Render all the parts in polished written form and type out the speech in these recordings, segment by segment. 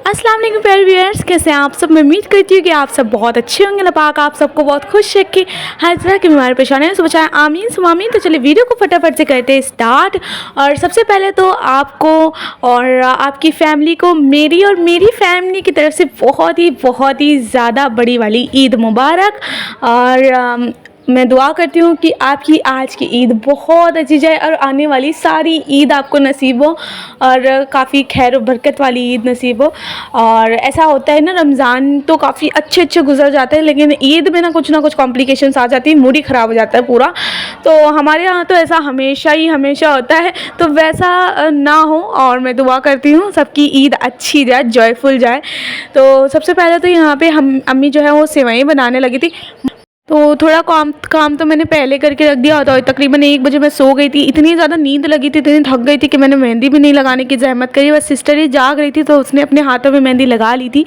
अस्सलाम वालेकुम प्यारे व्यूअर्स, कैसे हैं आप सब। मैं उम्मीद करती हूँ कि आप सब बहुत अच्छे होंगे। अल्लाह पाक आप सबको बहुत खुश रखे, हर तरह की बीमारी परेशानी से बचाएं, आमीन सुमा आमीन। तो चलिए वीडियो को फटाफट से करते हैं स्टार्ट। और सबसे पहले तो आपको और आपकी फैमिली को मेरी और मेरी फैमिली की तरफ से बहुत ही ज़्यादा बड़ी वाली ईद मुबारक। और मैं दुआ करती हूँ कि आपकी आज की ईद बहुत अच्छी जाए और आने वाली सारी ईद आपको नसीब हो और काफ़ी खैर और बरकत वाली ईद नसीब हो। और ऐसा होता है ना, रमज़ान तो काफ़ी अच्छे गुजर जाते हैं, लेकिन ईद में ना कुछ कॉम्प्लिकेशंस आ जाती है, मूड ही ख़राब हो जाता है पूरा। तो हमारे यहाँ तो ऐसा हमेशा होता है, तो वैसा ना हो। और मैं दुआ करती हूँ सबकी ईद अच्छी जाए, जॉयफुल जाए। तो सबसे पहले तो यहाँ पे हम अम्मी जो है वो सेवई बनाने लगी थी। तो थोड़ा काम तो मैंने पहले करके रख दिया था। तकरीबन 1 बजे मैं सो गई थी, इतनी ज़्यादा नींद लगी थी, इतनी थक गई थी कि मैंने मेहंदी भी नहीं लगाने की जहमत करी। बस सिस्टर ही जाग रही थी तो उसने अपने हाथों में मेहंदी लगा ली थी।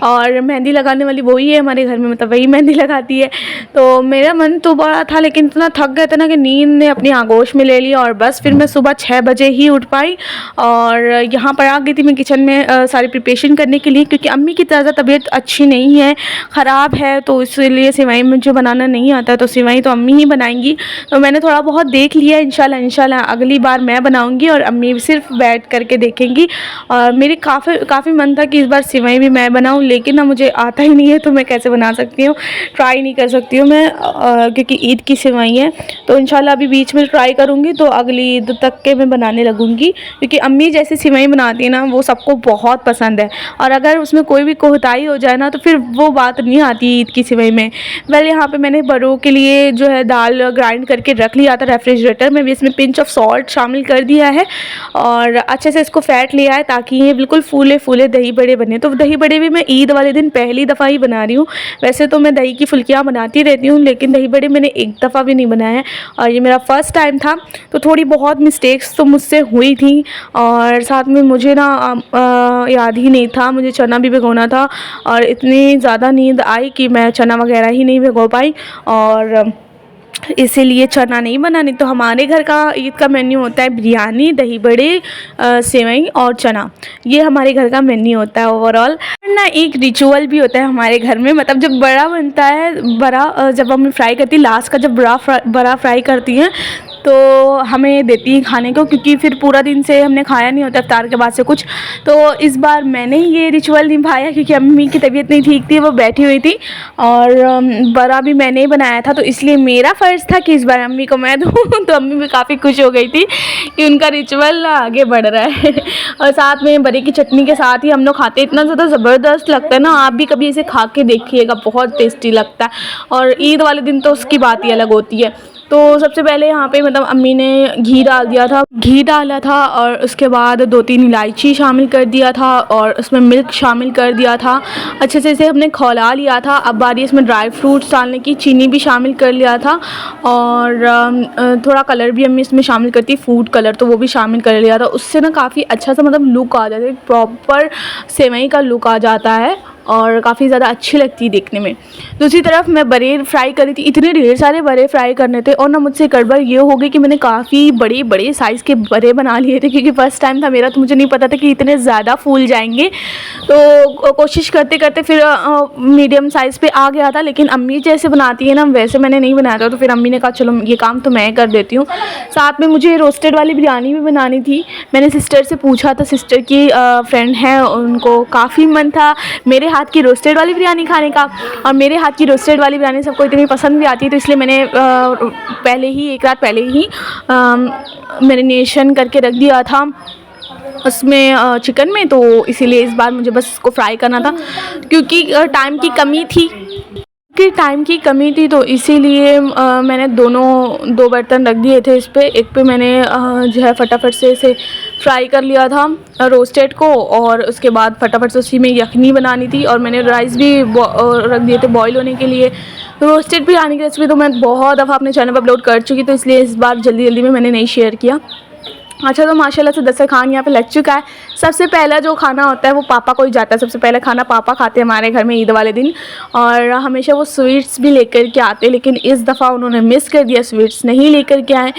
और मेहंदी लगाने वाली वही है हमारे घर में, मतलब वही मेहंदी लगाती है। तो मेरा मन तो बड़ा था, लेकिन इतना थक गया था ना कि नींद ने अपनी आगोश में ले लिया। और बस फिर मैं सुबह 6 बजे ही उठ पाई और यहाँ पर आ गई थी मैं किचन में सारी प्रिपरेशन करने के लिए, क्योंकि अम्मी की ज़्यादा तबीयत अच्छी नहीं है, ख़राब है। तो इसलिए सेवई मुझे बनाना नहीं आता, तो सेवई तो अम्मी ही बनाएंगी। तो मैंने थोड़ा बहुत देख लिया, इंशाल्लाह अगली बार मैं बनाऊंगी और अम्मी सिर्फ बैठ करके देखेंगी। और मेरी काफ़ी मन था कि इस बार सेवई भी मैं बनाऊं, लेकिन ना मुझे आता ही नहीं है, तो मैं कैसे बना सकती हूँ, ट्राई नहीं कर सकती हूँ मैं, क्योंकि ईद की सेवई है। तो इंशाल्लाह अभी बीच में ट्राई करूँगी, तो अगली ईद तक के मैं बनाने लगूँगी, क्योंकि अम्मी जैसे सेवई बनाती है ना वो सबको बहुत पसंद है। और अगर उसमें कोई भी कोताही हो जाए ना तो फिर वो बात नहीं आती ईद की सेवई में। यहाँ पे मैंने बड़ों के लिए जो है दाल ग्राइंड करके रख लिया था रेफ्रिजरेटर में भी, इसमें पिंच ऑफ सॉल्ट शामिल कर दिया है और अच्छे से इसको फैट लिया है ताकि ये बिल्कुल फूले दही बड़े बने। तो दही बड़े भी मैं ईद वाले दिन पहली दफ़ा ही बना रही हूँ। वैसे तो मैं दही की फुल्कियाँ बनाती रहती हूँ, लेकिन दही बड़े मैंने एक दफ़ा भी नहीं बनाया है और ये मेरा फ़र्स्ट टाइम था। तो थोड़ी बहुत मिस्टेक्स तो मुझसे हुई थी और साथ में मुझे ना याद ही नहीं था, मुझे चना भी भिगोना था और इतनी ज़्यादा नींद आई कि मैं चना वगैरह ही नहीं भिगो पाई और इसीलिए चना नहीं बनानी। तो हमारे घर का ईद का मेन्यू होता है बिरयानी, दही बड़े, सेवई और चना। ये हमारे घर का मेन्यू होता है ओवरऑल। ना एक रिचुअल भी होता है हमारे घर में, मतलब जब बड़ा बनता है, बड़ा जब हम फ्राई करती है, लास्ट का जब बड़ा फ्राई करती हैं तो हमें देती हैं खाने को, क्योंकि फिर पूरा दिन से हमने खाया नहीं होता इफ्तार के बाद से कुछ। तो इस बार मैंने ये रिचुअल निभाया, क्योंकि अम्मी की तबीयत नहीं ठीक थी, वो बैठी हुई थी और बड़ा भी मैंने ही बनाया था, तो इसलिए मेरा फ़र्ज़ था कि इस बार अम्मी को मैं दूँ। तो अम्मी भी काफ़ी खुश हो गई थी कि उनका रिचुअल आगे बढ़ रहा है। और साथ में बड़े की चटनी के साथ ही हम लोग खाते, इतना ज़्यादा ज़बरदस्त लगता है ना। आप भी कभी इसे खा के देखिएगा, बहुत टेस्टी लगता है। और ईद वाले दिन तो उसकी बात ही अलग होती है। तो सबसे पहले यहाँ पे मतलब अम्मी ने घी डाला था और उसके बाद 2-3 इलायची शामिल कर दिया था और उसमें मिल्क शामिल कर दिया था। अच्छे से इसे हमने खौला लिया था। अब बारी इसमें ड्राई फ्रूट्स डालने की, चीनी भी शामिल कर लिया था और थोड़ा कलर भी अम्मी इसमें शामिल करती, फूड कलर, तो वो भी शामिल कर लिया था। उससे ना काफ़ी अच्छा सा मतलब लुक आ जाता है, प्रॉपर सेवई का लुक आ जाता है और काफ़ी ज़्यादा अच्छी लगती है देखने में। दूसरी तरफ मैं बड़े फ्राई कर रही थी, इतने ढेर सारे बड़े फ्राई करने थे और ना मुझसे गड़बड़ ये हो गई कि मैंने काफ़ी बड़े साइज़ के बड़े बना लिए थे, क्योंकि फ़र्स्ट टाइम था मेरा, तो मुझे नहीं पता था कि इतने ज़्यादा फूल जाएंगे। तो कोशिश करते करते फिर मीडियम साइज़ पे आ गया था, लेकिन अम्मी जैसे बनाती है ना वैसे मैंने नहीं बनाया था। तो फिर अम्मी ने कहा चलो ये काम तो मैं कर देती हूँ। साथ में मुझे रोस्टेड वाली बिरयानी भी बनानी थी। मैंने सिस्टर से पूछा था, सिस्टर की फ्रेंड है, उनको काफ़ी मन था मेरे हाथ की रोस्टेड वाली बिरयानी खाने का, और मेरे हाथ की रोस्टेड वाली बिरयानी सबको इतनी पसंद भी आती है। तो इसलिए मैंने पहले ही एक रात पहले ही मैरिनेशन करके रख दिया था उसमें चिकन में। तो इसीलिए इस बार मुझे बस इसको फ्राई करना था, क्योंकि टाइम की कमी थी, तो इसीलिए मैंने दो बर्तन रख दिए थे इस पे। एक पे मैंने जो है फटाफट से इसे फ्राई कर लिया था रोस्टेड को, और उसके बाद फटाफट से उसी में यखनी बनानी थी और मैंने राइस भी रख दिए थे बॉईल होने के लिए। रोस्टेड बिरयानी की रेसिपी तो मैं बहुत दफ़ा अपने चैनल पर अपलोड कर चुकी, तो इसलिए इस बार जल्दी में मैंने नहीं शेयर किया। अच्छा, तो माशाल्लाह से दस्तरखान यहाँ पे लग चुका है। सबसे पहला जो खाना होता है वो पापा को ही जाता है, सबसे पहले खाना पापा खाते हैं हमारे घर में ईद वाले दिन, और हमेशा वो स्वीट्स भी लेकर के आते हैं, लेकिन इस दफ़ा उन्होंने मिस कर दिया, स्वीट्स नहीं लेकर के आए।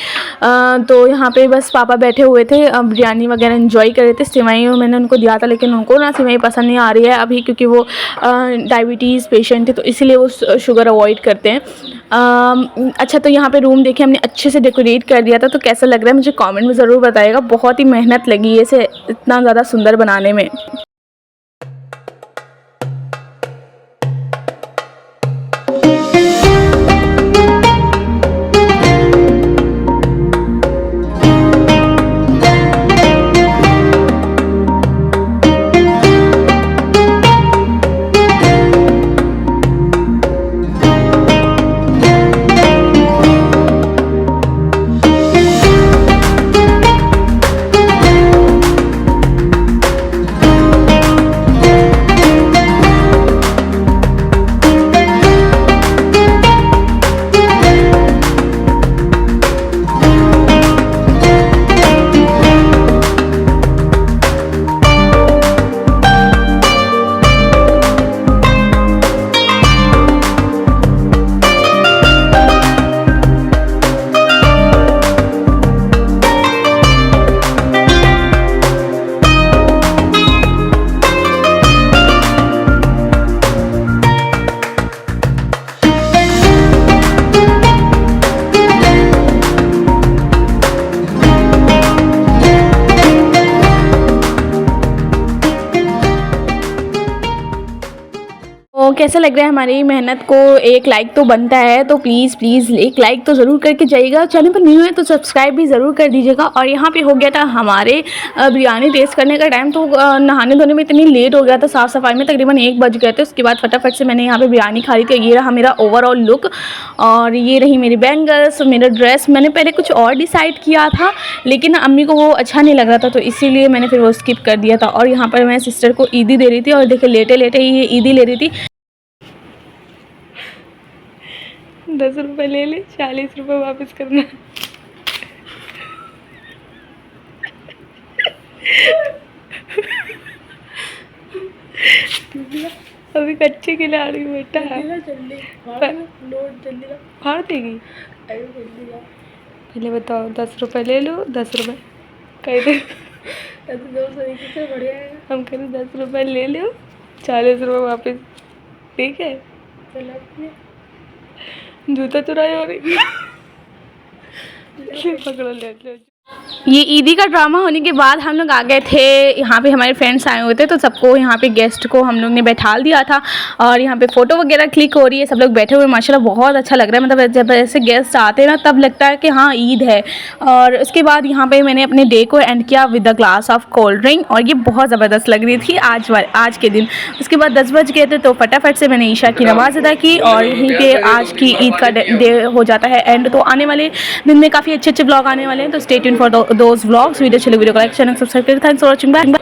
तो यहाँ पे बस पापा बैठे हुए थे, बिरयानी वगैरह इन्जॉय कर रहे थे। सिवई मैंने उनको दिया था, लेकिन उनको ना सिवई पसंद नहीं आ रही है अभी, क्योंकि वो डायबिटीज़ पेशेंट है, तो इसीलिए वो शुगर अवॉइड करते हैं। अच्छा, तो यहाँ पे रूम देखे हमने अच्छे से डेकोरेट कर दिया था, तो कैसा लग रहा है मुझे कमेंट में ज़रूर बताइएगा। बहुत ही मेहनत लगी है इसे इतना ज़्यादा सुंदर बनाने में। तो कैसा लग रहा है हमारी मेहनत को? एक लाइक तो बनता है, तो प्लीज़ प्लीज़ एक लाइक तो ज़रूर करके जाइएगा। चैनल पर न्यू है तो सब्सक्राइब भी ज़रूर कर दीजिएगा। और यहाँ पे हो गया था हमारे बिरयानी टेस्ट करने का टाइम, तो नहाने धोने में इतनी लेट हो गया था, साफ़ सफाई में तकरीबन 1 बज गए थे। उसके बाद फटाफट से मैंने यहाँ पर बिरयानी खा ली थी। ये रहा मेरा ओवरऑल लुक, और ये रही मेरी बैंगल्स, मेरा ड्रेस। मैंने पहले कुछ और डिसाइड किया था, लेकिन अम्मी को वो अच्छा नहीं लग रहा था, तो इसीलिए मैंने फिर वो स्किप कर दिया था। और यहाँ पर मैं सिस्टर को ईदी दे रही थी, और देखिए लेटे लेटे ही ये ईदी ले रही थी। 10 रुपये ले ले, 40 रुपये वापस करना। अभी कच्चे के लिए आ रही बेटा, फाड़ देगी। पहले बताओ, 10 रुपये ले लो, 10 रुपये कह दे। बढ़िया है, हम कहें 10 रुपये ले लो, 40 रुपये वापस, ठीक है? जूता चुराई हो रही। पकड़ो, ले लो। ये ईदी का ड्रामा होने के बाद हम लोग आ गए थे। यहाँ पे हमारे फ्रेंड्स आए हुए थे, तो सबको यहाँ पे गेस्ट को हम लोग ने बैठा दिया था, और यहाँ पे फ़ोटो वगैरह क्लिक हो रही है। सब लोग बैठे हुए, माशाल्लाह बहुत अच्छा लग रहा है। मतलब जब ऐसे गेस्ट आते हैं ना, तब लगता है कि हाँ ईद है। और उसके बाद यहाँ पे मैंने अपने डे को एंड किया with the glass of cold drink, और ये बहुत ज़बरदस्त लग रही थी आज के दिन। उसके बाद 10 बज गए थे, तो फटाफट से मैंने ईशा की नमाज़ अदा की, और यहीं पर आज की ईद का डे हो जाता है एंड। तो आने वाले दिन में काफ़ी अच्छे ब्लॉग आने वाले हैं, तो stay tune for those vlogs. Video चले, वीडियो को लाइक, चैनल सब्सक्राइब करें। Thanks for watching. बाय।